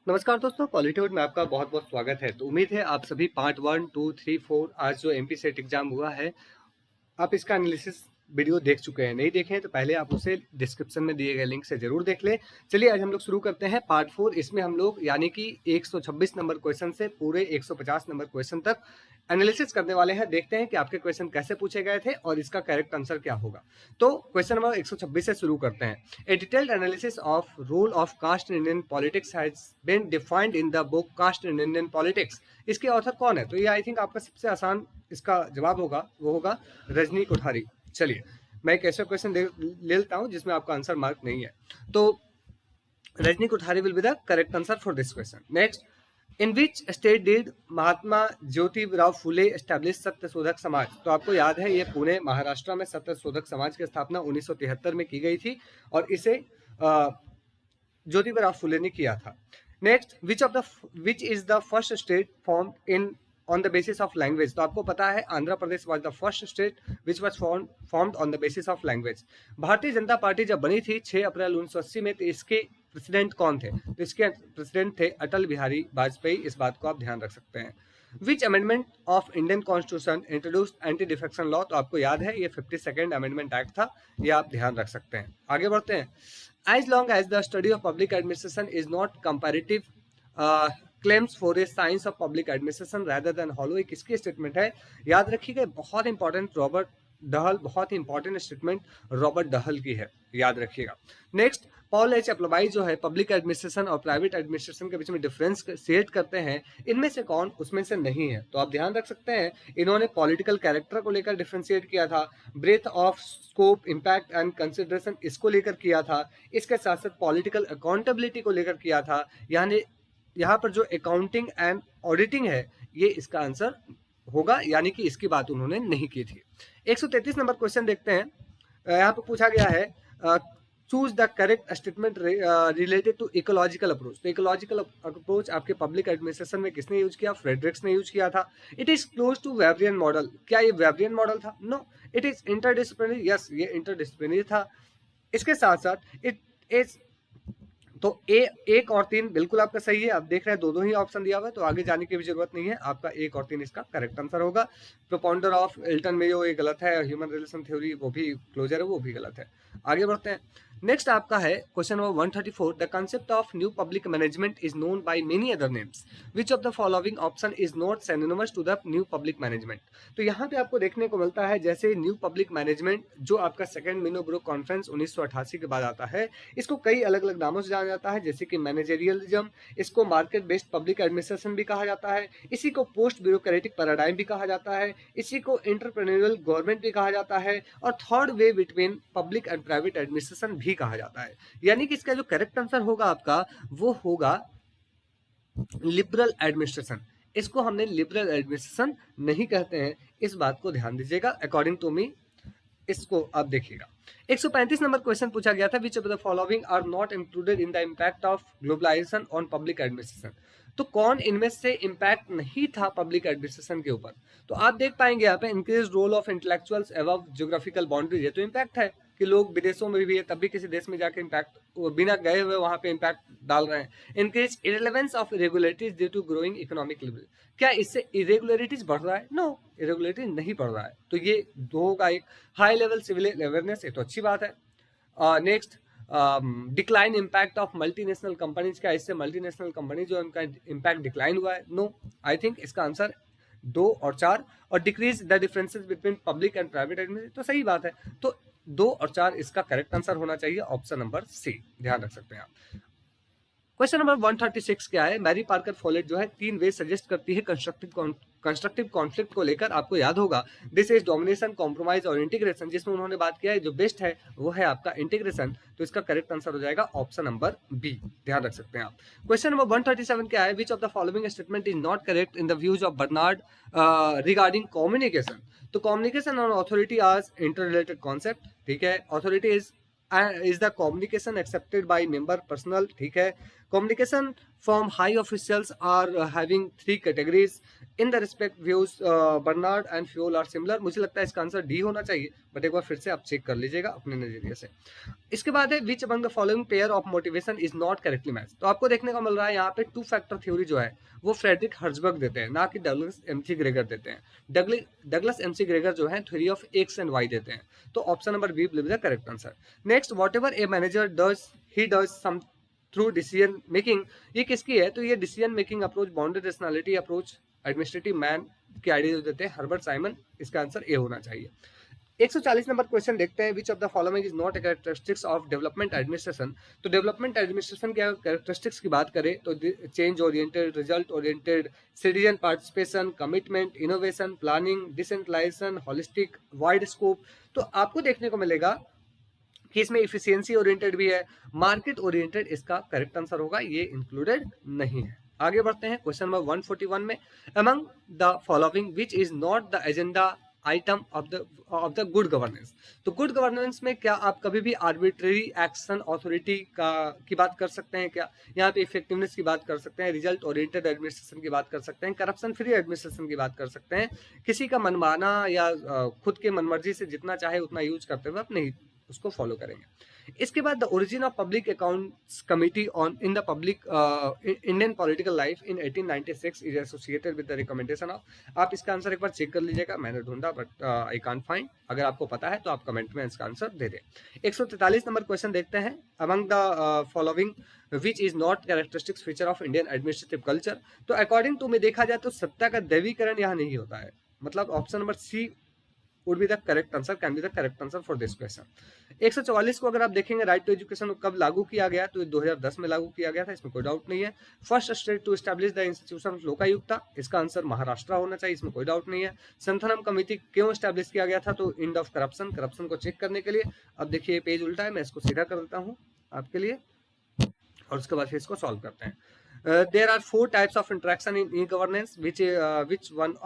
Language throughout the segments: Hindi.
नमस्कार दोस्तों, पॉलिटिक्स में आपका बहुत बहुत स्वागत है। तो उम्मीद है आप सभी पार्ट 1, 2, 3, 4 आज जो एमपी सेट एग्जाम हुआ है, आप इसका एनालिसिस वीडियो देख चुके हैं। नहीं देखे हैं तो पहले आप उसे डिस्क्रिप्शन में दिए गए लिंक से जरूर देख लें। चलिए आज हम लोग शुरू करते हैं पार्ट 4। इसमें हम लोग यानी कि 126 नंबर क्वेश्चन से पूरे 150 नंबर क्वेश्चन तक एनालिसिस करने वाले हैं। देखते हैं कि आपके क्वेश्चन कैसे पूछे गए थे और इसका करेक्ट आंसर क्या होगा। तो क्वेश्चन नंबर 126 से शुरू करते हैं। A detailed analysis of role of caste in Indian politics has been defined in the book caste in Indian politics. इसके ऑथर कौन है? तो ये आई थिंक आपका सबसे आसान इसका जवाब होगा, वो होगा रजनी कोठारी। चलिए मैं एक ऐसा क्वेश्चन ले लेता हूं जिसमें आपका आंसर मार्क नहीं है। तो Rajni Kothari will be the correct answer for this question. Next, in which state did Mahatma Jyotirao Phule establish सत्य शोधक समाज? तो आपको याद है ये पुणे महाराष्ट्र में सत्य शोधक समाज की स्थापना 1973 में की गई थी और इसे ज्योतिराव फुले ने किया था। Next, which is the first state form in on the basis of language? तो आपको पता है Andhra Pradesh was the first state which was formed on the basis of language. Bharatiya Janata party जब बनी थी 6 अप्रैल 1980 में, तो इसके प्रेसिडेंट कौन थे? तो इसके प्रेसिडेंट थे अटल बिहारी वाजपेयी। इस बात को आप ध्यान रख सकते हैं। विच amendment of Indian constitution introduced anti defection law? तो आपको याद है ये 52nd अमेंडमेंट एक्ट था, ये आप ध्यान रख सकते हैं। आगे बढ़ते हैं। As long as the study of public administration is not comparative claims for a science of public administration rather than hollow, ये किसकी स्टेटमेंट है? याद रखिएगा, बहुत इंपॉर्टेंट रॉबर्ट डहल, बहुत ही इंपॉर्टेंट स्टेटमेंट रॉबर्ट डहल की है, याद रखिएगा। नेक्स्ट, पॉल एच एप्लबाई जो है पब्लिक एडमिनिस्ट्रेशन और प्राइवेट एडमिनिस्ट्रेशन के बीच में डिफरेंस सेट करते हैं, इनमें से कौन उसमें से नहीं है? तो आप ध्यान रख सकते हैं, इन्होंने पॉलिटिकल कैरेक्टर को लेकर डिफरेंशिएट किया था, breadth of scope, impact and consideration इसको लेकर किया था, इसके साथ साथ पॉलिटिकल अकाउंटेबिलिटी को लेकर किया था। यानी यहाँ पर जो अकाउंटिंग एंड ऑडिटिंग है ये इसका आंसर होगा, यानी कि इसकी बात उन्होंने नहीं की थी। 133 नंबर क्वेश्चन देखते हैं। यहाँ पे पूछा गया है choose the correct statement related to ecological approach. तो इकोलॉजिकल अप्रोच आपके पब्लिक एडमिनिस्ट्रेशन में किसने यूज किया? फ्रेडरिक्स ने यूज किया था। It is close to Weberian model. क्या ये वेबरियन मॉडल था? No. It is interdisciplinary. Yes, ये इंटरडिसिप्लिनरी था। इसके साथ साथ इट इज, तो एक और 3 बिल्कुल आपका सही है। आप देख रहे हैं दो ही ऑप्शन दिया हुआ है, तो आगे जाने की भी जरूरत नहीं है। आपका 1 और 3 इसका करेक्ट आंसर होगा। प्रोपाउंडर ऑफ एल्टन मेयो ये गलत है, ह्यूमन रिलेशन थ्योरी वो भी क्लोजर है, वो भी गलत है। आगे बढ़ते हैं। नेक्स्ट आपका है question number 134। The concept of new public management is known by many other names, which of the following option is not synonymous to the new public management? तो यहाँ पे आपको देखने को मिलता है जैसे न्यू पब्लिक मैनेजमेंट जो आपका सेकंड मिनो ब्रो कॉन्फ्रेंस 1988 के बाद आता है, इसको कई अलग अलग नामों से जाना जाता है, जैसे कि मैनेजरियलिज्म, इसको मार्केट बेस्ड पब्लिक एडमिनिस्ट्रेशन भी कहा जाता है, इसी को पोस्ट ब्यूरोक्रेटिक पैराडाइम भी कहा जाता है, इसी को एंटरप्रेन्योरियल गवर्नमेंट भी कहा जाता है, और third way between public and private administration भी कहा जाता है। यानी कि इसका जो करेक्ट आंसर होगा आपका वो होगा लिबरल एडमिनिस्ट्रेशन। इसको हमने लिबरल एडमिनिस्ट्रेशन नहीं कहते हैं, इस बात को ध्यान दीजिएगा। अकॉर्डिंग टू मी इसको आप देखिएगा। 135 नंबर क्वेश्चन पूछा गया था, which of the following are not included in the impact of globalisation on public administration? तो कौन इनमें से इम्पैक्ट नहीं था पब्लिक एडमिनिस्ट्रेशन के ऊपर? तो आप देख पाएंगे यहाँ पे increase role of intellectuals above geographical boundaries, ये तो इम्पैक्ट है कि लोग विदेशों में भी है तब भी किसी देश में जाके इम्पैक्ट बिना गए हुए वहां पे इम्पैक्ट डाल रहे हैं। Increase irrelevance of irregularities due to growing economic level, क्या इससे इरेगुलरिटीज बढ़ रहा है? नो, इरेगुलरिटीज नहीं बढ़ रहा है। तो ये दो का एक हाई लेवल सिविल अवेयरनेस, ये तो अच्छी बात है। Next, decline impact of multinational companies, क्या इससे मल्टीनेशनल कंपनी जो उनका इम्पैक्ट डिक्लाइन हुआ है? नो। आई थिंक इसका आंसर 2 और 4। और decrease the differences between public and private administration, तो सही बात है। तो 2 और 4 इसका करेक्ट आंसर होना चाहिए, ऑप्शन नंबर सी, ध्यान रख सकते हैं आप। क्वेश्चन नंबर 136 क्या है? मैरी पार्कर फोलेट जो है 3 वे सजेस्ट करती है कंस्ट्रक्टिव कॉन्फ्लिक्ट को लेकर। आपको याद होगा दिस इज डोमिनेशन, कॉम्प्रोमाइज और इंटीग्रेशन, जिसमें उन्होंने बात किया है जो बेस्ट है वो है आपका इंटीग्रेशन। तो इसका करेक्ट आंसर हो जाएगा ऑप्शन नंबर बी, ध्यान रख सकते हैं आप। क्वेश्चन नंबर 137 क्या है? Which of the following statement is not correct in the views of Barnard regarding communication? तो कम्युनिकेशन और अथॉरिटी आज इंटर रिलेटेड कॉन्सेप्ट, ठीक है। Authority is the communication accepted by member personal, ठीक है। communication from high officials are having 3 categories in the respect views Barnard and Fayol are similar. मुझे लगता है इसका आंसर डी होना चाहिए, बट एक बार फिर से आप चेक कर लीजिएगा अपने नजरिए से। इसके बाद है which among the following pair of motivation is not correctly match. तो आपको देखने को मिल रहा है यहाँ पे 2 फैक्टर थ्योरी जो है वो फ्रेडरिक हर्जबर्ग देते हैं, ना कि डगलस एमसी ग्रेगर देते हैं। डगलस एमसी ग्रेगर जो है theory of X and Y देते हैं। तो option number B will be the correct answer. Next, whatever a manager does he does some through decision making, ये किसकी है? तो ये decision making approach, bounded rationality approach, administrative man के आइडिया देते हैं हर्बर्ट साइमन। इसका आंसर ए होना चाहिए। 140 नंबर क्वेश्चन देखते हैं, which of the following is not a characteristics of development administration. तो डेवलपमेंट एडमिनिस्ट्रेशन के कैरेक्टरिस्टिक्स की बात करें तो change oriented, result oriented, citizen participation, commitment, innovation, planning, decentralisation, holistic, wide scope. तो आपको देखने को मिलेगा कि इसमें इफिशियंसी ओरिएंटेड भी है, मार्केट ओरिएंटेड इसका करेक्ट आंसर होगा, ये इंक्लूडेड नहीं है। आगे बढ़ते हैं क्वेश्चन नंबर 141 में, among the following which is not the agenda item of the good governance. तो गुड गवर्नेंस में क्या आप कभी भी आर्बिट्रेरी एक्शन अथॉरिटी की बात कर सकते हैं क्या? यहाँ पे इफेक्टिवनेस की बात कर सकते हैं, रिजल्ट ओरिएंटेड एडमिनिस्ट्रेशन की बात कर सकते हैं, करप्शन फ्री एडमिनिस्ट्रेशन की बात कर सकते हैं, किसी का मनमाना या खुद के मनमर्जी से जितना चाहे उतना यूज करते हुए अपने उसको फॉलो करेंगे। इसके बाद the origin of public accounts committee on in the public Indian political life in 1896 is associated with the recommendation of. आप इसका आंसर एक बार चेक कर लीजिएगा, मैंने ढूंढा बट आई कांट फाइंड। अगर आपको पता है तो आप कमेंट में इसका आंसर दे दें। 143 नंबर क्वेश्चन देखते हैं, among the following which is not characteristics feature of Indian administrative culture. तो अकॉर्डिंग टू में देखा जाए तो सत्ता का दैवीकरण यहाँ नहीं होता है, मतलब option number C would be the correct answer, can be the correct answer for this question। 144 को अगर आप देखेंगे, राइट टू एजुकेशन कब लागू किया गया? तो 2010 में लागू किया गया था, इसमें कोई डाउट नहीं है। First state to establish the institution of Lokayukta, इसका आंसर महाराष्ट्र होना चाहिए, इसमें कोई डाउट नहीं है। संथनम कमेटी क्यों एस्टैब्लिश किया गया था? तो एंड ऑफ करप्शन, करप्शन को चेक करने के लिए। अब देखिए पेज उल्टा है, मैं इसको सीधा कर देता हूँ आपके लिए और उसके बाद फिर इसको सॉल्व करते हैं। There are 4 types of interaction in e governance which one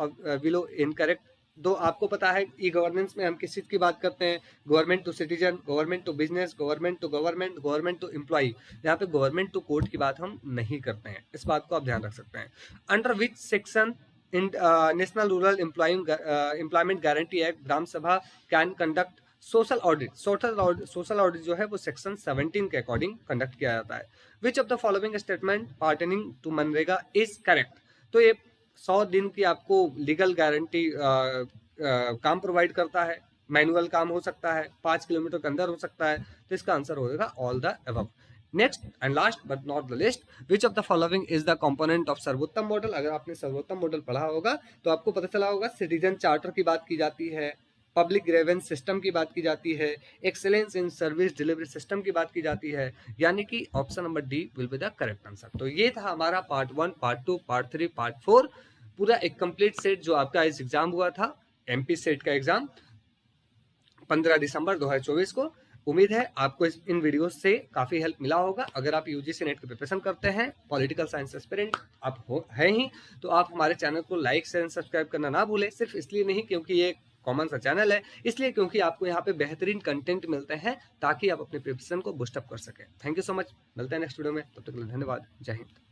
below incorrect. तो आपको पता है ई गवर्नेंस में हम किस चीज की बात करते हैं? Government to citizen, government to business, government to government, government to employee. यहाँ पे गवर्नमेंट टू कोर्ट की बात हम नहीं करते हैं, इस बात को आप ध्यान रख सकते हैं। Under which section in national rural employment guarantee act Gram Sabha can conduct social audit. Social audit जो है वो सेक्शन 17 के अकॉर्डिंग कंडक्ट किया जाता है। Which of the following statement pertaining to मनरेगा इज करेक्ट। तो ये 100 दिन की आपको लीगल गारंटी काम प्रोवाइड करता है, मैनुअल काम हो सकता है, 5 किलोमीटर के अंदर हो सकता है, तो इसका आंसर होगा all the above. Next and last but not the list, which of the following is the component of सर्वोत्तम मॉडल। अगर आपने सर्वोत्तम मॉडल पढ़ा होगा तो आपको पता चला होगा सिटीजन चार्टर की बात की जाती है, पब्लिक ग्रेवेंस सिस्टम की बात की जाती है, excellence in service delivery system की बात की जाती है, यानी कि option number D will be the correct answer. तो ये था हमारा पार्ट 1, पार्ट 2, पार्ट 3, पार्ट 4, पूरा एक कंप्लीट सेट जो आपका इस एग्जाम हुआ था, एमपी सेट का एग्जाम 15 दिसंबर 2024 को। उम्मीद है आपको इन वीडियो से काफी हेल्प मिला होगा। अगर आप यूजीसी नेट की प्रिपरेशन करते हैं, पॉलिटिकल साइंस एस्पिरेंट आप हैं ही, तो आप हमारे चैनल को लाइक शेयर सब्सक्राइब करना ना भूलें। सिर्फ इसलिए नहीं क्योंकि ये कॉमन सा चैनल है, इसलिए क्योंकि आपको यहाँ पे बेहतरीन कंटेंट मिलते हैं ताकि आप अपने प्रिपरेशन को बूस्टअप कर सकें। थैंक यू सो मच, मिलते हैं नेक्स्ट वीडियो में, तब तक के लिए धन्यवाद, जय हिंद।